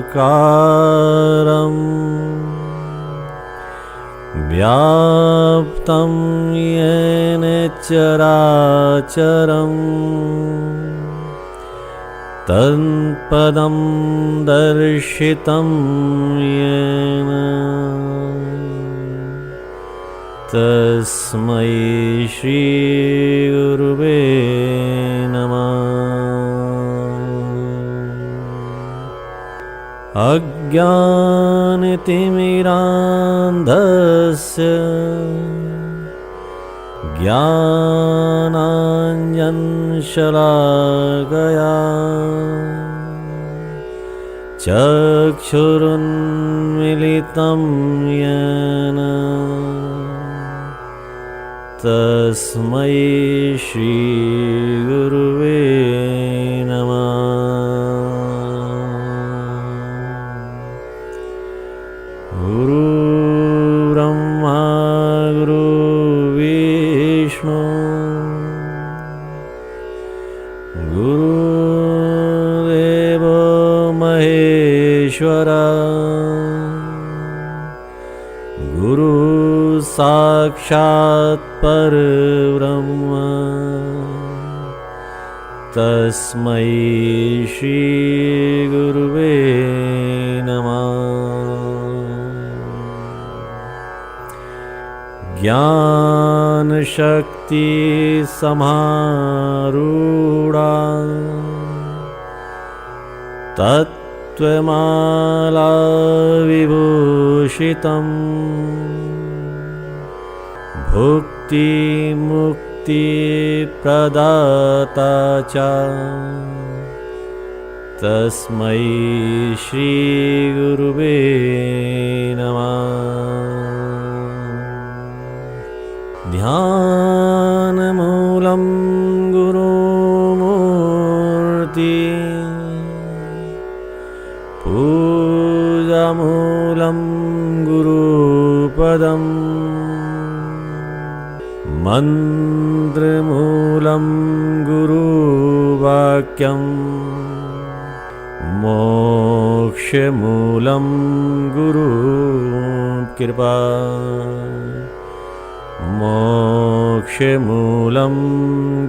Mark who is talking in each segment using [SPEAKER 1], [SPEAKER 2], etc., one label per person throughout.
[SPEAKER 1] अखण्डमण्डलाकारं व्याप्तं येन चराचरं तत्पदं दर्शितं येन तस्मै श्रीगुरुवे नमः। अज्ञानतिमिरान्धस्य ज्ञानाञ्जनशलाकया चक्षुरुन्मीलितं येन तस्मै श्रीगुरुवे नमः। गुरुर्ब्रह्मा गुरुर्विष्णु गुरुर्देवो महेश्वरा गुरु साक्षात् परब्रह्म तस्मै श्रीगुरुवे नमः। ज्ञानशक्ति समारूढ़ा तत्त्वमाला विभूषितं भुक्ति मुक्ति प्रदाता च तस्मै श्रीगुरुवे नमः। ध्यानमूलं गुरुमूर्ति पूजामूलं गुरुपदम् मन्त्रमूलं गुरुवाक्यम् मोक्षमूलं गुरुकृपा मोक्षमूलं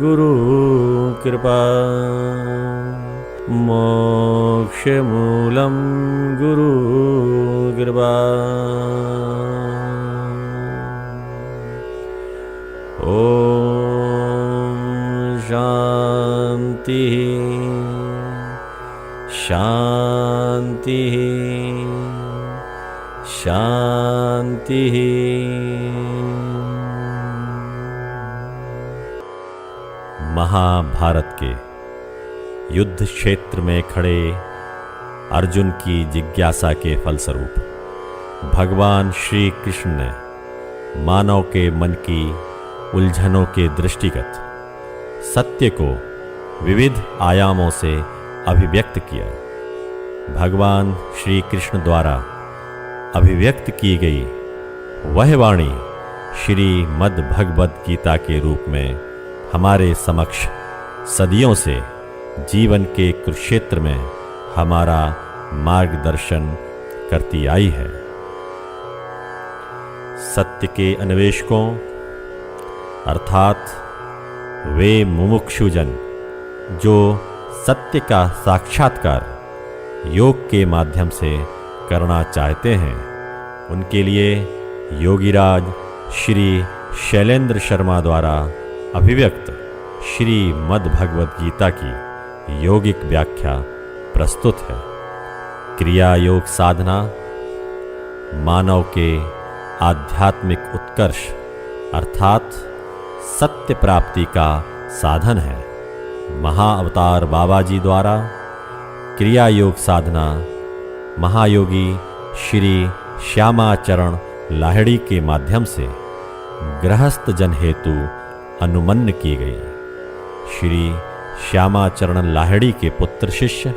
[SPEAKER 1] गुरुकृपा मोक्षमूलं गुरुकृपा। ॐ शान्ति शान्ति शान्ति।
[SPEAKER 2] महाभारत के युद्ध क्षेत्र में खड़े अर्जुन की जिज्ञासा के फलस्वरूप भगवान श्री कृष्ण ने मानव के मन की उलझनों के दृष्टिगत सत्य को विविध आयामों से अभिव्यक्त किया। भगवान श्री कृष्ण द्वारा अभिव्यक्त की गई वह वाणी श्रीमद् भगवद गीता के रूप में हमारे समक्ष सदियों से जीवन के कुरुक्षेत्र में हमारा मार्गदर्शन करती आई है। सत्य के अन्वेषकों अर्थात वे मुमुक्षुजन जो सत्य का साक्षात्कार योग के माध्यम से करना चाहते हैं, उनके लिए योगीराज श्री शैलेंद्र शर्मा द्वारा अभिव्यक्त श्रीमद् भगवद गीता की यौगिक व्याख्या प्रस्तुत है। क्रिया योग साधना मानव के आध्यात्मिक उत्कर्ष अर्थात सत्य प्राप्ति का साधन है। महाअवतार बाबा जी द्वारा क्रिया योग साधना महायोगी श्री श्यामाचरण लाहिड़ी के माध्यम से गृहस्थ जन हेतु अनुमन्न की गई। श्री श्यामाचरण लाहिड़ी के पुत्र शिष्य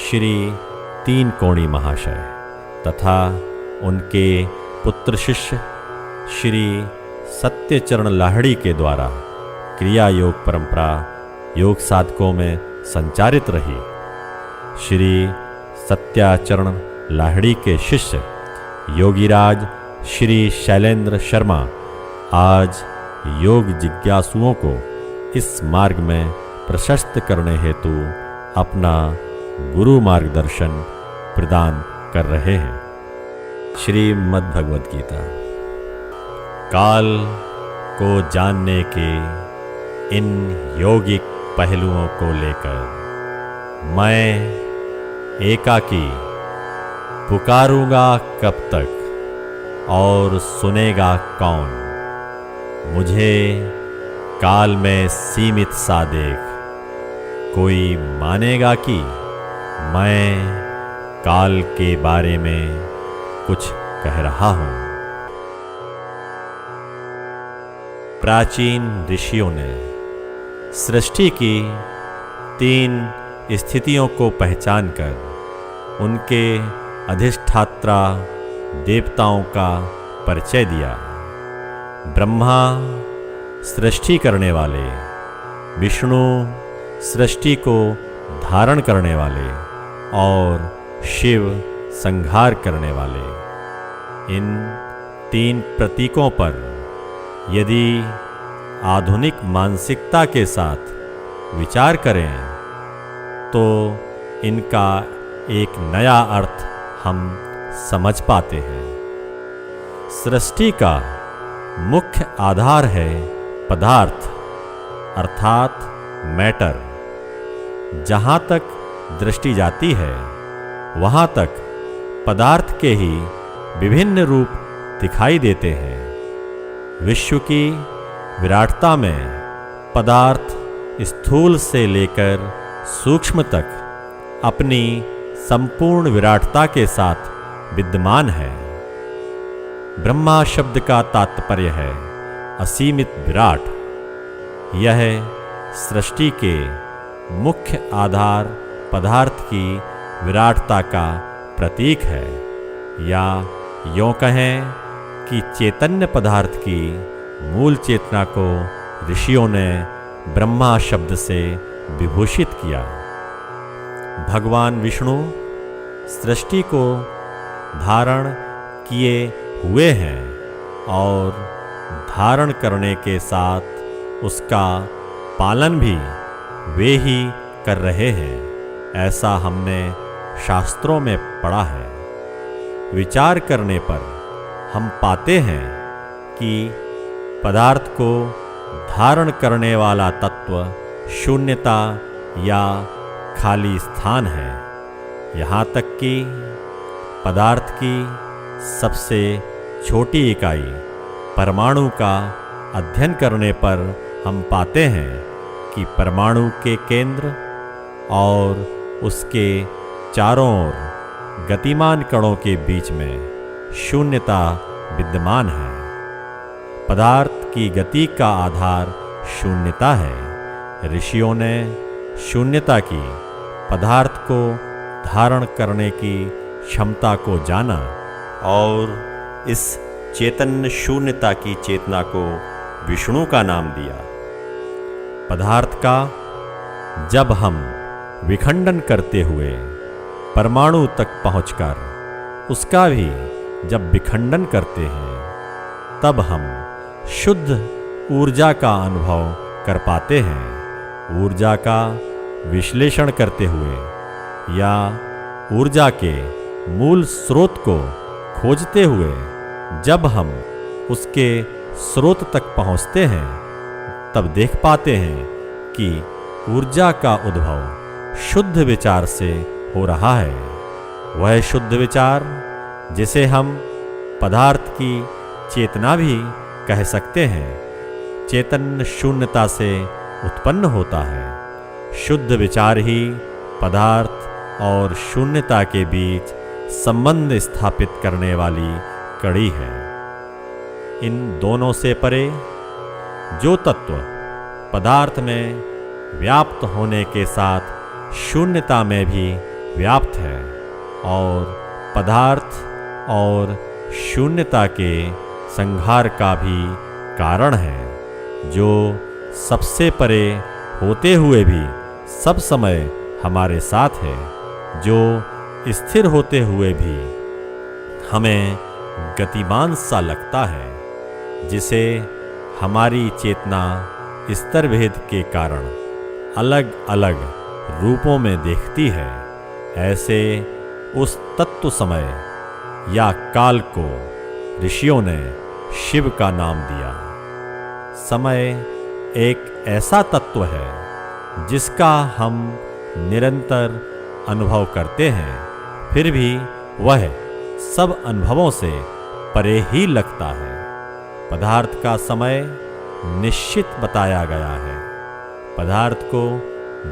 [SPEAKER 2] श्री तीन कोणी महाशय तथा उनके पुत्र शिष्य श्री सत्यचरण लाहिड़ी के द्वारा क्रिया योग परंपरा योग साधकों में संचारित रही। श्री सत्याचरण लाहिड़ी के शिष्य योगीराज श्री शैलेंद्र शर्मा आज योग जिज्ञासुओं को इस मार्ग में प्रशस्त करने हेतु अपना गुरु मार्गदर्शन प्रदान कर रहे हैं। श्रीमद् भगवद गीता। काल को जानने के इन यौगिक पहलुओं को लेकर मैं एकाकी पुकारूंगा कब तक और सुनेगा कौन। मुझे काल में सीमित सा देख कोई मानेगा कि मैं काल के बारे में कुछ कह रहा हूं। प्राचीन ऋषियों ने सृष्टि की 3 स्थितियों को पहचानकर उनके अधिष्ठात्रा देवताओं का परिचय दिया। ब्रह्मा सृष्टि करने वाले, विष्णु सृष्टि को धारण करने वाले और शिव संहार करने वाले। इन 3 प्रतीकों पर यदि आधुनिक मानसिकता के साथ विचार करें तो इनका एक नया अर्थ हम समझ पाते हैं। सृष्टि का मुख्य आधार है पदार्थ अर्थात मैटर। जहाँ तक दृष्टि जाती है वहाँ तक पदार्थ के ही विभिन्न रूप दिखाई देते हैं। विश्व की विराटता में पदार्थ स्थूल से लेकर सूक्ष्म तक अपनी संपूर्ण विराटता के साथ विद्यमान है। ब्रह्मा शब्द का तात्पर्य है असीमित विराट। यह सृष्टि के मुख्य आधार पदार्थ की विराटता का प्रतीक है, या यों कहें कि चैतन्य पदार्थ की मूल चेतना को ऋषियों ने ब्रह्मा शब्द से विभूषित किया। भगवान विष्णु सृष्टि को धारण किए हुए हैं और धारण करने के साथ उसका पालन भी वे ही कर रहे हैं, ऐसा हमने शास्त्रों में पढ़ा है। विचार करने पर हम पाते हैं कि पदार्थ को धारण करने वाला तत्व शून्यता या खाली स्थान है। यहाँ तक कि पदार्थ की सबसे छोटी इकाई परमाणु का अध्ययन करने पर हम पाते हैं कि परमाणु के केंद्र और उसके चारों ओर गतिमान कणों के बीच में शून्यता विद्यमान है। पदार्थ की गति का आधार शून्यता है। ऋषियों ने शून्यता की पदार्थ को धारण करने की क्षमता को जाना और इस चैतन्य शून्यता की चेतना को विष्णु का नाम दिया। पदार्थ का जब हम विखंडन करते हुए परमाणु तक पहुंचकर उसका भी जब विखंडन करते हैं, तब हम शुद्ध ऊर्जा का अनुभव कर पाते हैं। ऊर्जा का विश्लेषण करते हुए या ऊर्जा के मूल स्रोत को खोजते हुए जब हम उसके स्रोत तक पहुंचते हैं, तब देख पाते हैं कि ऊर्जा का उद्भव शुद्ध विचार से हो रहा है। वह शुद्ध विचार जिसे हम पदार्थ की चेतना भी कह सकते हैं, चैतन्य शून्यता से उत्पन्न होता है। शुद्ध विचार ही पदार्थ और शून्यता के बीच संबंध स्थापित करने वाली कड़ी है। इन दोनों से परे जो तत्व पदार्थ में व्याप्त होने के साथ शून्यता में भी व्याप्त है और पदार्थ और शून्यता के संहार का भी कारण है, जो सबसे परे होते हुए भी सब समय हमारे साथ है, जो स्थिर होते हुए भी हमें गतिमान सा लगता है, जिसे हमारी चेतना स्तर भेद के कारण अलग अलग रूपों में देखती है। ऐसे उस तत्व समय या काल को ऋषियों ने शिव का नाम दिया। समय एक ऐसा तत्व है जिसका हम निरंतर अनुभव करते हैं, फिर भी वह सब अनुभवों से परे ही लगता है। पदार्थ का समय निश्चित बताया गया है। पदार्थ को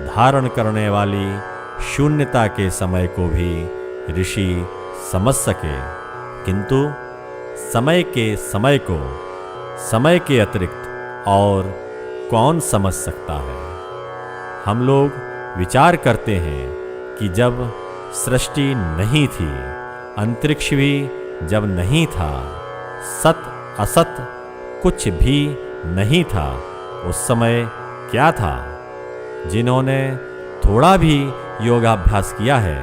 [SPEAKER 2] धारण करने वाली शून्यता के समय को भी ऋषि समझ सके, किंतु समय के समय को समय के अतिरिक्त और कौन समझ सकता है। हम लोग विचार करते हैं कि जब सृष्टि नहीं थी, अंतरिक्ष भी जब नहीं था, सत असत कुछ भी नहीं था, उस समय क्या था? जिन्होंने थोड़ा भी योगाभ्यास किया है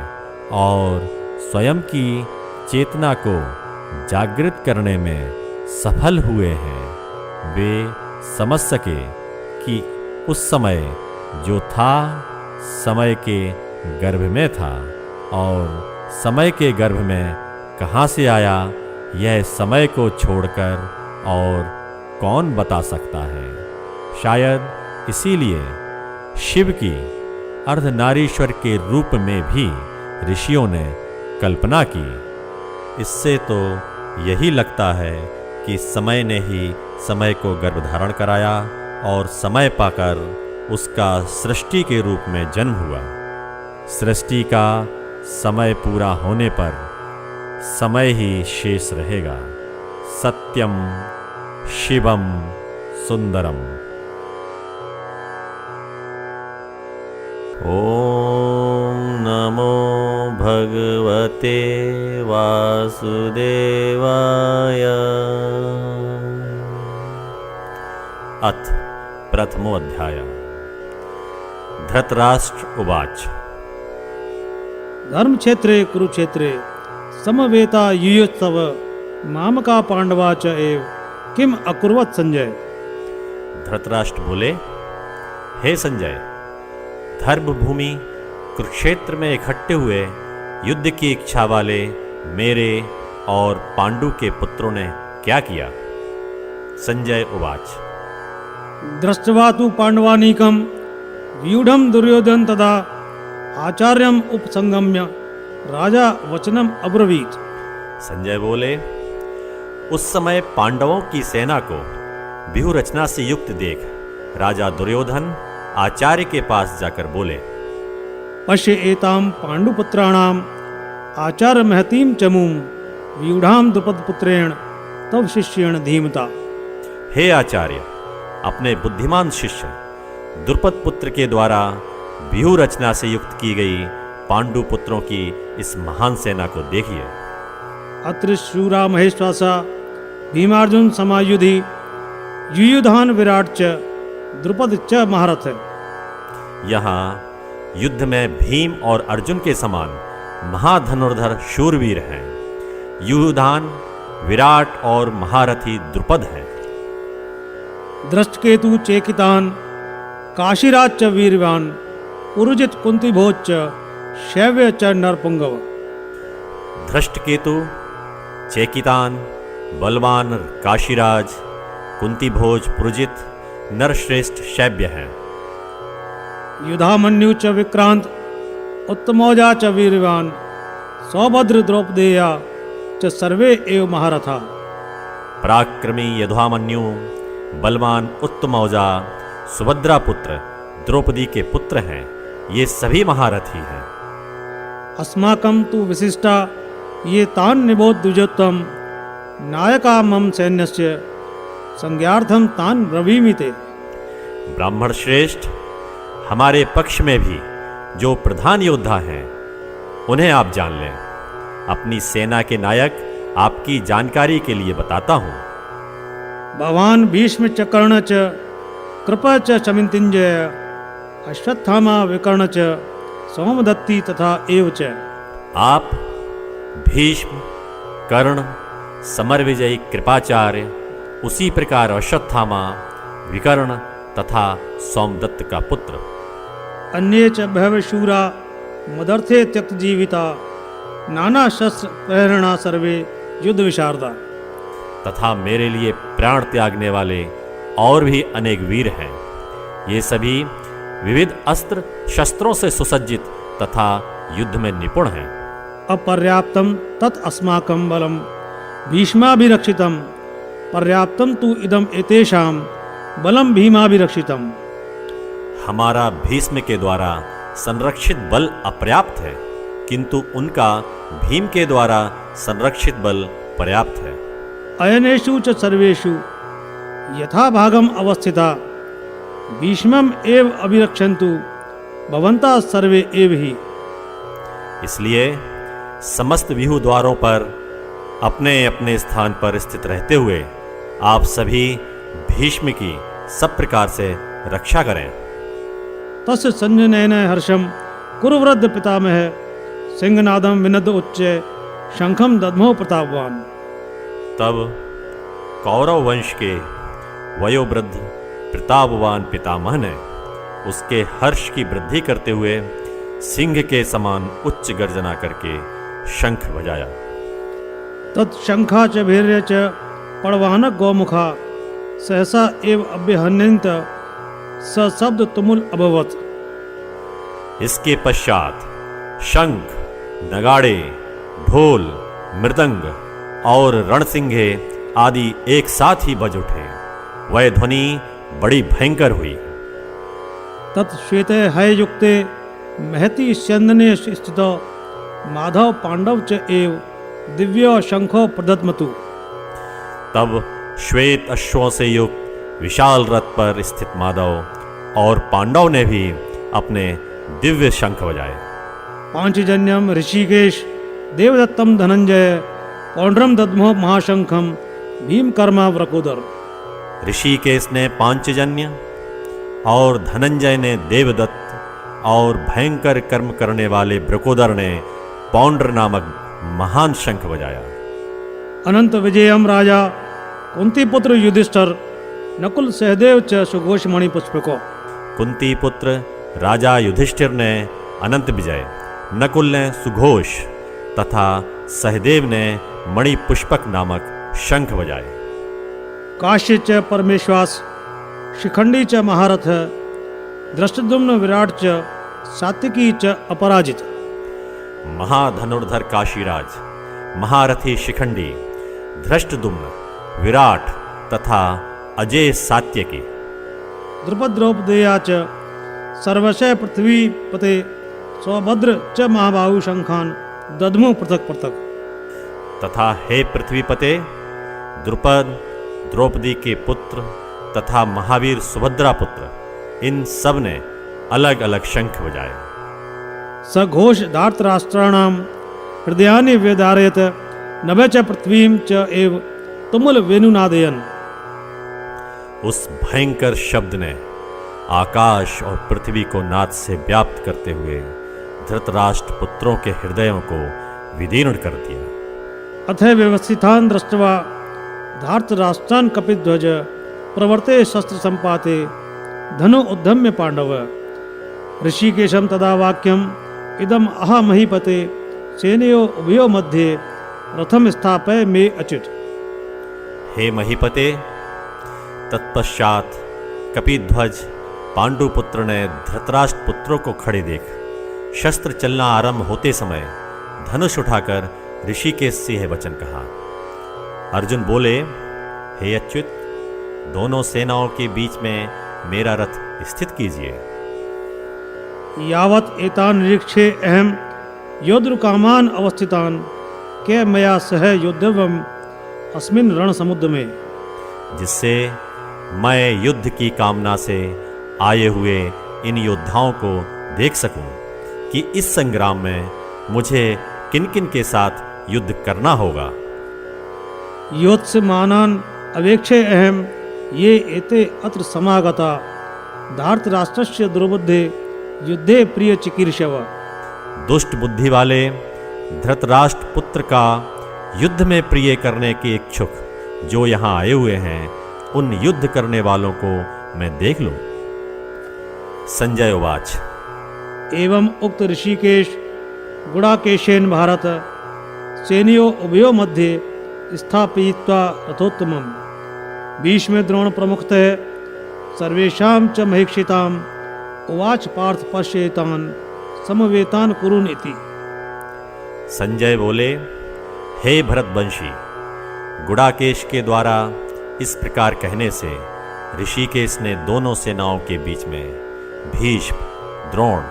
[SPEAKER 2] और स्वयं की चेतना को जागृत करने में सफल हुए हैं, वे समझ सके कि उस समय जो था समय के गर्भ में था और समय के गर्भ में कहाँ से आया, यह समय को छोड़कर और कौन बता सकता है। शायद इसीलिए शिव की अर्धनारीश्वर के रूप में भी ऋषियों ने कल्पना की। इससे तो यही लगता है कि समय ने ही समय को गर्भ धारण कराया और समय पाकर उसका सृष्टि के रूप में जन्म हुआ। सृष्टि का समय पूरा होने पर समय ही शेष रहेगा। सत्यम शिवम सुंदरम।
[SPEAKER 1] ॐ नमो भगवते वासुदेवाय।
[SPEAKER 2] अथ प्रथमो अध्याय। धृतराष्ट्र उवाच।
[SPEAKER 3] धर्मक्षेत्रे कुरुक्षेत्रे समवेता युयोत्सव मामका पांडवा च एव किम अकुर्वत संजय।
[SPEAKER 2] धृतराष्ट्र बोले, हे संजय, धर्म भूमि कुरुक्षेत्र में इकट्ठे हुए युद्ध की इच्छा वाले मेरे और पांडु के पुत्रों ने क्या किया? संजय उवाच।
[SPEAKER 3] दृष्ट्वा तु पांडवानीकम व्यूढ़म दुर्योधन तदा आचार्यम उपसंगम्य राजा वचनम अब्रवीत।
[SPEAKER 2] संजय बोले, उस समय पांडवों की सेना को व्यूह रचना से युक्त देख राजा दुर्योधन आचार्य के पास जाकर बोले,
[SPEAKER 3] पश्य एताम पांडुपुत्राणाम आचार्य महतीम चमूम व्यूढ़ाम द्रुपदपुत्रेण तव शिष्येण धीमता।
[SPEAKER 2] हे आचार्य, अपने बुद्धिमान शिष्य द्रुपद पुत्र के द्वारा व्यूह रचना से युक्त की गई पांडु पुत्रों की इस महान सेना को देखिए।
[SPEAKER 3] अत्र शूरा महेश्वासा भीमार्जुन समायुधि युयुधान विराट च द्रुपद च महारथ है।
[SPEAKER 2] यहाँ युद्ध में भीम और अर्जुन के समान महाधनुर्धर शूरवीर हैं। युयुधान, विराट और महारथी द्रुपद हैं।
[SPEAKER 3] दृष्टकेतु चेकितान काशीराज च वीरवान पुरुजित कुंतीभोज च शैव्य च नरपुंगव।
[SPEAKER 2] धृष्टकेतु, चेकितान, बलवान काशीराज, कुंतीभोज, पुरुजित, नरश्रेष्ठ शैव्य हैं।
[SPEAKER 3] युधामन्यु च विक्रांत उत्तमौजा च वीरवान सौभद्र द्रौपदेया च सर्वे एव महारथा।
[SPEAKER 2] पराक्रमी युधामन्यु, बलवान उत्तमौजा, सुभद्रा पुत्र द्रौपदी के पुत्र हैं। ये सभी महारथी हैं।
[SPEAKER 3] अस्माकं तु विशिष्टा ये तान् निबोधुजोत्तम नायका मम सैन्यस्य संज्ञार्थम तान् ब्रवीमिते।
[SPEAKER 2] ब्राह्मण श्रेष्ठ, हमारे पक्ष में भी जो प्रधान योद्धा हैं उन्हें आप जान लें। अपनी सेना के नायक आपकी जानकारी के लिए बताता हूँ।
[SPEAKER 3] भवान भीष्म च कर्ण च कृप च चमिंतिंजय अश्वत्थामा विकर्ण च सोमदत्ती तथा एव च।
[SPEAKER 2] आप भीष्म, कर्ण, समर विजयी कृपाचार्य, उसी प्रकार अश्वत्थामा, विकर्ण तथा सोमदत्त का पुत्र।
[SPEAKER 3] अन्ये च बहवः शूरा मदर्थे त्यक्त जीविता नाना शस्त्र प्रेरणा सर्वे युद्ध विशारदा।
[SPEAKER 2] तथा मेरे लिए प्राण त्यागने वाले और भी अनेक वीर हैं। ये सभी विविध अस्त्र शस्त्रों से सुसज्जित तथा युद्ध में निपुण हैं।
[SPEAKER 3] अपर्याप्तम तत् अस्माकं बलम भीष्माभिरक्षितम पर्याप्तम तु इदम एतेषां बलम भीमाभिरक्षितम।
[SPEAKER 2] हमारा भीष्म के द्वारा संरक्षित बल अपर्याप्त है, किंतु उनका भीम के द्वारा संरक्षित बल पर्याप्त है।
[SPEAKER 3] अयनेषु च सर्वेषु यथा भागम अवस्थिता भीष्मम एव अभिरक्षन्तु भवन्तः सर्वे एव ही।
[SPEAKER 2] इसलिए समस्त व्यूह द्वारों पर अपने अपने स्थान पर स्थित रहते हुए आप सभी भीष्म की सब प्रकार से रक्षा करें।
[SPEAKER 3] तस्य संजनयन हर्षम कुरुवृद्ध पितामह सिंहनादम विनद उच्च शंखम दद्मो प्रतापवान।
[SPEAKER 2] तब कौरव वंश के वयोवृद्ध प्रतापवान पितामह ने उसके हर्ष की वृद्धि करते हुए सिंह के समान उच्च गर्जना करके शंख बजाया।
[SPEAKER 3] तत्शंखा च भैर्य च पड़वानक गौमुखा सहसा एव अभ्यहन्यंत स शब्द तुमुल अभवत।
[SPEAKER 2] इसके पश्चात शंख, नगाड़े, ढोल, मृदंग और रणसिंघे आदि एक साथ ही बज उठे। वह ध्वनि बड़ी भयंकर हुई।
[SPEAKER 3] तत्श्वेते हय युक्ते महति स्यंदने स्थितो माधव पांडव च एव दिव्यो शंखो प्रदत्मतु।
[SPEAKER 2] तब श्वेत अश्वों से युक्त विशाल रथ पर स्थित माधव और पांडव ने भी अपने दिव्य शंख बजाए।
[SPEAKER 3] पांचजन्यम ऋषिकेश देवदत्तम धनंजय पौंड्रम दद्मो महाशंखम भीमकर्मा व्रकोदर।
[SPEAKER 2] ऋषिकेश ने पांचजन्य और धनंजय ने देवदत्त और भयंकर कर्म करने वाले ब्रकोदर ने पौंड्र नामक महान शंख बजाया।
[SPEAKER 3] अनंत विजयम राजा कुंती पुत्र युधिष्ठिर नकुल सहदेव च सुघोष मणि पुष्पको।
[SPEAKER 2] कुंती पुत्र राजा युधिष्ठिर ने अनंत विजय, नकुल ने सुघोष तथा सहदेव ने मणि पुष्पक नामक शंख बजाए।
[SPEAKER 3] काश्य च परमेश्वास शिखंडी च महारथ दृष्टद्युम्न विराट च सात्विकी च अपराजित।
[SPEAKER 2] महाधनुर्धर काशीराज, महारथी शिखंडी, धृष्टद्युम्न, विराट तथा अजय सात्यकी।
[SPEAKER 3] द्रुपद द्रौपदेया च सर्वशय पृथ्वी पते सौभद्र च महाबाहु शंखान दद्मो पृथक पृथक।
[SPEAKER 2] तथा हे पृथ्वीपते, द्रुपद, द्रौपदी के पुत्र तथा महावीर सुभद्रा पुत्र, इन सब ने अलग अलग शंख बजाए।
[SPEAKER 3] सघोष धार्तराष्ट्राणां हृदयानि व्यधारयत नभे च पृथ्वीं च एव तुमुल वेणुनादयन्।
[SPEAKER 2] उस भयंकर शब्द ने आकाश और पृथ्वी को नाद से व्याप्त करते हुए धृतराष्ट्र पुत्रों के हृदयों को विदीर्ण कर दिया।
[SPEAKER 3] अथ व्यवस्थितान् दृष्ट्वा धार्तराष्ट्रान् कपिध्वज प्रवर्ते शस्त्र संपाते धनु उद्यम्य पांडव। ऋषिकेशं तदा वाक्यम् इदम् अह महीपते सेनयो उभयो मध्ये रथम स्थापय मे अच्युत।
[SPEAKER 2] हे महीपते, तत्पश्चात कपिध्वज पांडुपुत्र ने धृतराष्ट्र पुत्रों को खड़े देख शस्त्र चलना आरंभ होते समय धनुष उठाकर ऋषिकेश से यह वचन कहा। अर्जुन बोले, हे अच्युत, दोनों सेनाओं के बीच में मेरा रथ स्थित कीजिए।
[SPEAKER 3] यावत् एतान् निरीक्षे अहम योद्धुकामान् अवस्थितान् के मया सह योद्धव्यम् अस्मिन् रण समुद्र में।
[SPEAKER 2] जिससे मैं युद्ध की कामना से आए हुए इन योद्धाओं को देख सकूं कि इस संग्राम में मुझे किन किन के साथ युद्ध करना होगा।
[SPEAKER 3] योत्स्यमानान् अवेक्षे अहम ये एते अत्र समागता धार्तराष्ट्रस्य दुर्बुद्धे युद्धे प्रिय चिकीर्षव।
[SPEAKER 2] दुष्ट बुद्धि वाले धृतराष्ट्र पुत्र का युद्ध में प्रिय करने के इच्छुक जो यहाँ आए हुए हैं, उन युद्ध करने वालों को मैं देख लूं। संजय उवाच।
[SPEAKER 3] एवं उक्त ऋषिकेश गुडाकेशेन भारत सेनयो उभयो मध्ये स्थापयित्वा रथोत्तमम् भीष्म द्रोण प्रमुखतः सर्वेषां च महीक्षिताम् उवाच पार्थ पश्येतान् समवेतान् कुरुन इति।
[SPEAKER 2] संजय बोले, हे भरतवंशी, गुडाकेश के द्वारा इस प्रकार कहने से ऋषिकेश ने दोनों सेनाओं के बीच में भीष्म, द्रोण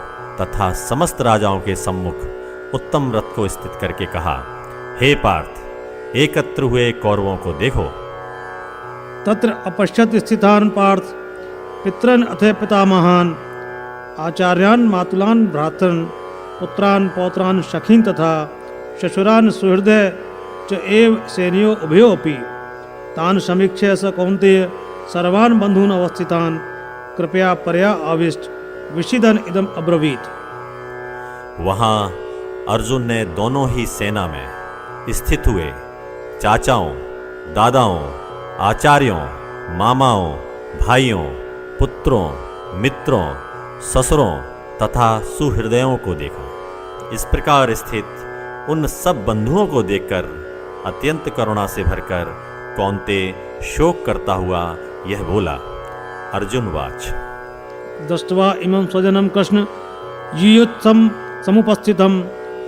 [SPEAKER 2] तथा समस्त राजाओं के सम्मुख उत्तम रथ को स्थित करके कहा, हे पार्थ, एकत्र हुए कौरवों को देखो।
[SPEAKER 3] तत्र अपश्यत स्थितान् पार्थ पितरन् अथ पितामहान् आचार्यान् मातुलान् भ्रातॄन् पुत्रान् पौत्रान् सखीन् तथा श्वशुरान् सुहृदय च एव सेनयो उभयोऽपि तान् समीक्ष्य स कौन्तेय सर्वान् बन्धून् अवस्थितान् कृपया परया आविष्ट विषिदन् इदम् अब्रवीत्।
[SPEAKER 2] वहां अर्जुन ने दोनों ही सेना में स्थित हुए चाचाओं, दादाओं, आचार्यों, मामाओं, भाइयों, पुत्रों, मित्रों, ससुरों तथा सुहृदयों को देखा। इस प्रकार स्थित उन सब बंधुओं को देखकर अत्यंत करुणा से भरकर कौन्ते शोक करता हुआ यह बोला। अर्जुन वाच।
[SPEAKER 3] दृष्ट्वा इमं स्वजनं कृष्ण युयुत्सं समुपस्थितं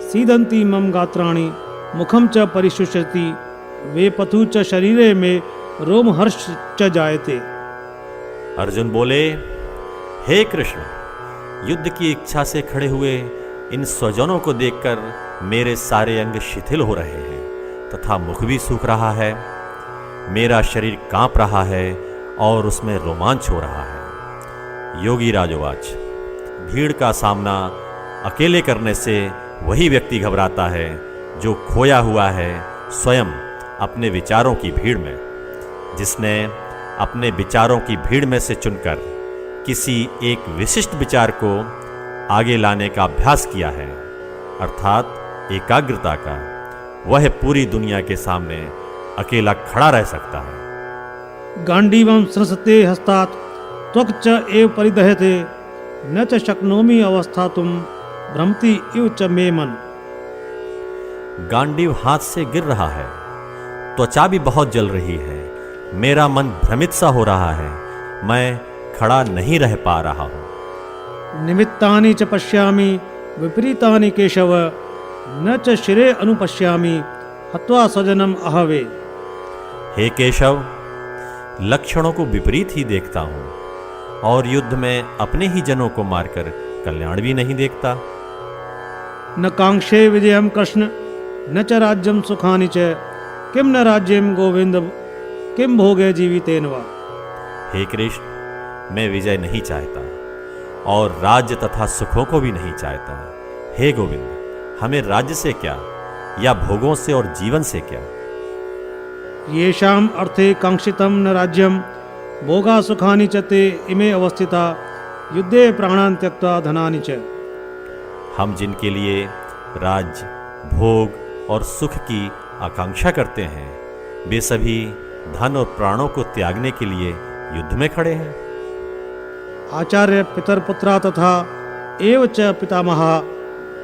[SPEAKER 3] सीदन्ति मम गात्राणि मुखं च परिशुष्यति वेपथु च शरीरे में रोमहर्ष च जायते।
[SPEAKER 2] अर्जुन बोले, हे कृष्ण, युद्ध की इच्छा से खड़े हुए इन स्वजनों को देखकर मेरे सारे अंग शिथिल हो रहे हैं तथा मुख भी सूख रहा है। मेरा शरीर कांप रहा है और उसमें रोमांच हो रहा है। योगी राजोवाच। भीड़ का सामना अकेले करने से वही व्यक्ति घबराता है जो खोया हुआ है स्वयं अपने विचारों की भीड़ में। जिसने अपने विचारों की भीड़ में से चुनकर किसी एक विशिष्ट विचार को आगे लाने का अभ्यास किया है, अर्थात एकाग्रता का, वह पूरी दुनिया के सामने अकेला खड़ा रह सकता है।
[SPEAKER 3] गांडीवं संसते हस्तात् त्वक् च एव परिदह्यते न च शक्नोमि अवस्थातुं भ्रमति इव च मे मन।
[SPEAKER 2] गांडीव हाथ से गिर रहा है, त्वचा भी बहुत जल रही है, मेरा मन भ्रमित सा हो रहा है, मैं खड़ा नहीं रह पा रहा हूं।
[SPEAKER 3] निमित्तानि च पश्यामि विपरीतानि केशव न च शिरे अनुपश्यामि हत्वा स्वजनम अहवे।
[SPEAKER 2] हे केशव, लक्षणों को विपरीत ही देखता हूं और युद्ध में अपने ही जनों को मारकर कल्याण भी नहीं देखता।
[SPEAKER 3] न कांक्षे विजयम कृष्ण न च राज्यम सुखानि च किम न राज्यम गोविंद किम भोगे जीवितेन वा।
[SPEAKER 2] हे कृष्ण, मैं विजय नहीं चाहता और राज्य तथा सुखों को भी नहीं चाहता, हे गोविंद, हमें राज्य से क्या या भोगों से और जीवन से क्या।
[SPEAKER 3] येषाम् अर्थे कांक्षितं न राज्यं भोगा सुखानि च ते इमे अवस्थिता युद्धे प्राणान् त्यक्त्वा धनानि च।
[SPEAKER 2] हम जिनके लिए राज्य, भोग और सुख की आकांक्षा करते हैं, वे सभी धन और प्राणों को त्यागने के लिए युद्ध में खड़े हैं।
[SPEAKER 3] आचार्य पितरपुत्रा तथा एव च पितामहा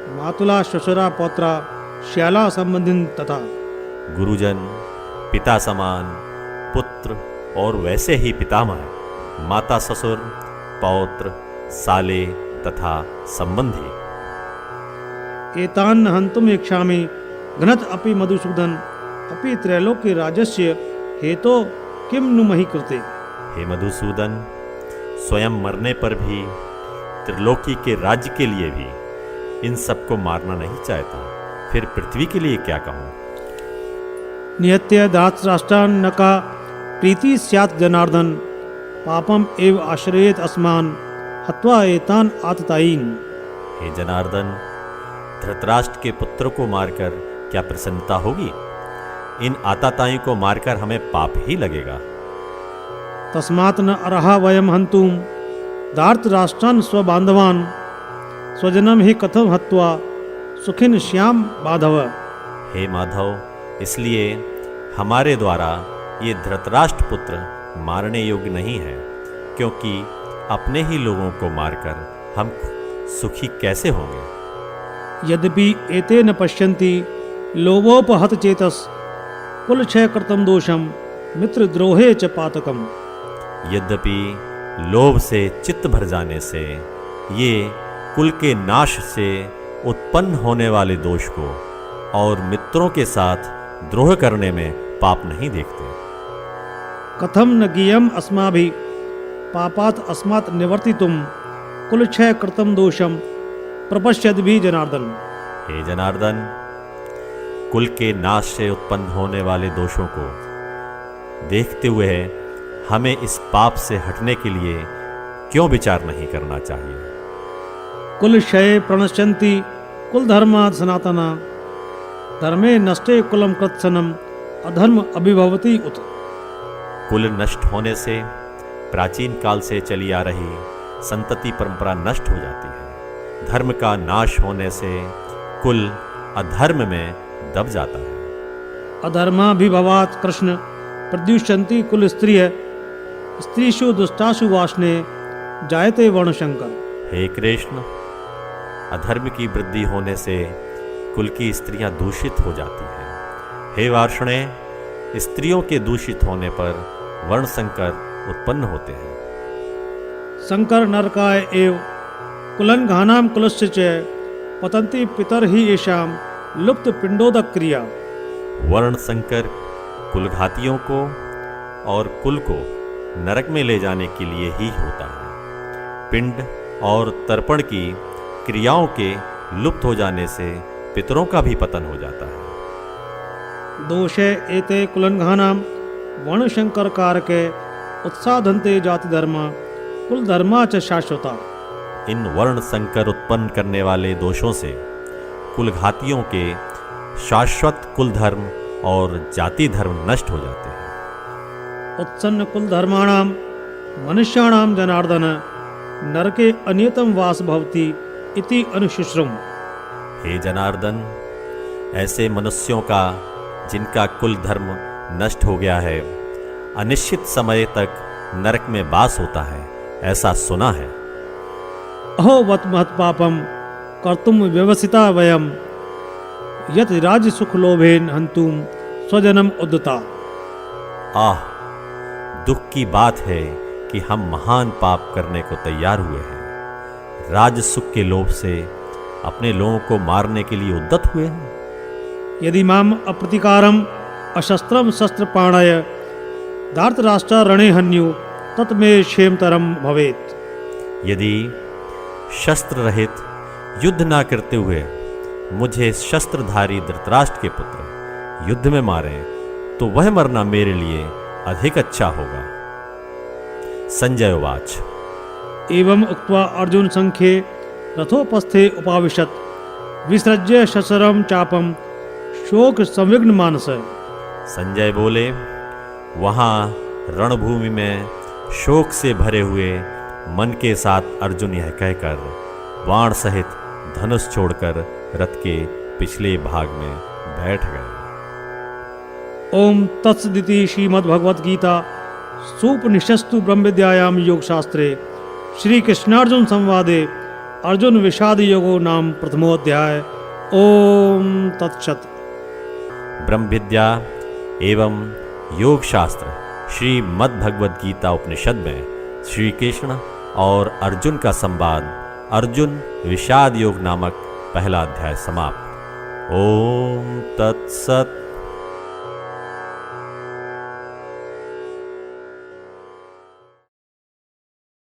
[SPEAKER 3] मातुला श्वशुरा पौत्रा श्याला संबंधिन तथा।
[SPEAKER 2] गुरुजन, पिता समान, पुत्र और वैसे ही पितामह, माता ससुर, पौत्र, साले तथा संबंधी।
[SPEAKER 3] एतान् हन्तुम् इच्छामि घ्नत अपि मधुसूदन अपि त्रैलोक्य राज्यस्य हेतो किम नु महि कृते।
[SPEAKER 2] हे मधुसूदन, स्वयं मरने पर भी, त्रिलोकी के राज्य के लिए भी इन सबको मारना नहीं चाहता, फिर पृथ्वी के लिए क्या कहूँ।
[SPEAKER 3] नियत्य धातराष्ट्रान् न का प्रीति स्यात् जनार्दन पापम एव आश्रयेत अस्मान् हत्वा एतान् आततायीन्।
[SPEAKER 2] हे जनार्दन, धृतराष्ट्र के पुत्र को मारकर क्या प्रसन्नता होगी। इन आताताई को मारकर हमें पाप ही लगेगा।
[SPEAKER 3] तस्मात् न अर्हा वयम हन्तुं धार्तराष्ट्रान् स्वबान्धवान् स्वजनम ही कथम हत्वा सुखिन श्याम माधव।
[SPEAKER 2] हे माधव, इसलिए हमारे द्वारा ये धृतराष्ट्र पुत्र मारने योग्य नहीं है, क्योंकि अपने ही लोगों को मारकर हम सुखी कैसे होंगे।
[SPEAKER 3] यद्यपि एते न पश्यन्ति लोभोपहत चेतस कुलक्षय कृतं दोषम मित्रद्रोहे च पातकम।
[SPEAKER 2] यद्यपि लोभ से चित्त भर जाने से ये कुल के नाश से उत्पन्न होने वाले दोष को और मित्रों के साथ द्रोह करने में पाप नहीं देखते।
[SPEAKER 3] कथम न गियम अस्माभि पापात अस्मात् निवर्तितुम कुलक्षय कृतं दोषम प्रपश्यद भी जनार्दन।
[SPEAKER 2] हे जनार्दन, कुल के नाश से उत्पन्न होने वाले दोषों को देखते हुए हमें इस पाप से हटने के लिए क्यों विचार नहीं करना चाहिए।
[SPEAKER 3] कुल क्षये प्रणश्यन्ति कुल धर्मात् सनातना धर्मे नष्टे कुलम कृत्सनम अधर्म अभिभवति उत।
[SPEAKER 2] कुल नष्ट होने से प्राचीन काल से चली आ रही संतति परंपरा नष्ट हो जाती है। धर्म का नाश होने से कुल अधर्म में दब जाता है।
[SPEAKER 3] अधर्माभिभवात् कृष्ण प्रद्युषन्ति कुल स्त्रिय स्त्रीषु दुष्टासु वासने जायते वर्णशंकर।
[SPEAKER 2] हे कृष्ण, अधर्म की वृद्धि होने से कुल की स्त्रियां दूषित हो जाती हैं। हे वार्ष्णे, स्त्रियों के दूषित होने पर वर्ण संकर उत्पन्न होते हैं।
[SPEAKER 3] शंकर नरकाय एव कुलनघानाम कुलस्य च पतंति पितर ही येषाम लुप्त पिंडोदक क्रिया।
[SPEAKER 2] वर्ण संकर कुलघातियों को और कुल को नरक में ले जाने के लिए ही होता है। पिंड और तर्पण की क्रियाओं के लुप्त हो जाने से पितरों का भी पतन हो जाता है।
[SPEAKER 3] दोषे एते कुलनघानाम वर्णशंकर कारके उत्साधन्ते जाति धर्म कुल धर्मा च शाश्वता।
[SPEAKER 2] इन वर्ण संकर उत्पन्न करने वाले दोषों से कुलघातियों के शाश्वत कुल धर्म और जाति धर्म नष्ट हो जाते हैं।
[SPEAKER 3] उत्सन्न कुल धर्माणाम मनुष्याणाम जनार्दन नरके अनियतम वास भवति इति अनुशुश्रुम।
[SPEAKER 2] हे जनार्दन, ऐसे मनुष्यों का जिनका कुल धर्म नष्ट हो गया है, अनिश्चित समय तक नरक में वास होता है, ऐसा सुना है।
[SPEAKER 3] अहो वत महत् पापम कर्तुम व्यवसिता वयम यत राज्य सुख लोभेन हंतुम स्वजनम उद्यता।
[SPEAKER 2] आह, दुख की बात है कि हम महान पाप करने को तैयार हुए हैं। राज सुख के लोभ से अपने लोगों को मारने के लिए उद्यत हुए हैं।
[SPEAKER 3] यदि माम अप्रतिकारम अशस्त्रम शस्त्रपाणय धार्तराष्ट्र रणे हन्यु तत्मे क्षेमतरम भवेत।
[SPEAKER 2] यदि शस्त्र रहित युद्ध ना करते हुए मुझे शस्त्रधारी धृतराष्ट्र के पुत्र युद्ध में मारे तो वह मरना मेरे लिए अधिक अच्छा होगा। संजय उवाच।
[SPEAKER 3] एवं उक्त्वा अर्जुन संख्ये रथोपस्थे उपाविशत विसृज्य शशरम चापम शोक संविघ्न मानस।
[SPEAKER 2] संजय बोले, वहाँ रणभूमि में शोक से भरे हुए मन के साथ अर्जुन यह कहकर बाण सहित धनुष छोड़कर रथ के पिछले भाग में बैठ गए।
[SPEAKER 3] ओम तत्सदिति श्रीमद्भगवद गीता सुपनिषस्तु ब्रह्म विद्यायाम योग शास्त्रे श्री कृष्णार्जुन संवादे अर्जुन विषाद योगो नाम प्रथमोध्याय। ओम तत्सत।
[SPEAKER 2] ब्रह्म विद्या एवं योग शास्त्र श्रीमद् भगवद गीता उपनिषद में श्री कृष्ण और अर्जुन का संवाद अर्जुन विषाद योग नामक पहला अध्याय समाप्त। ओम तत्सत।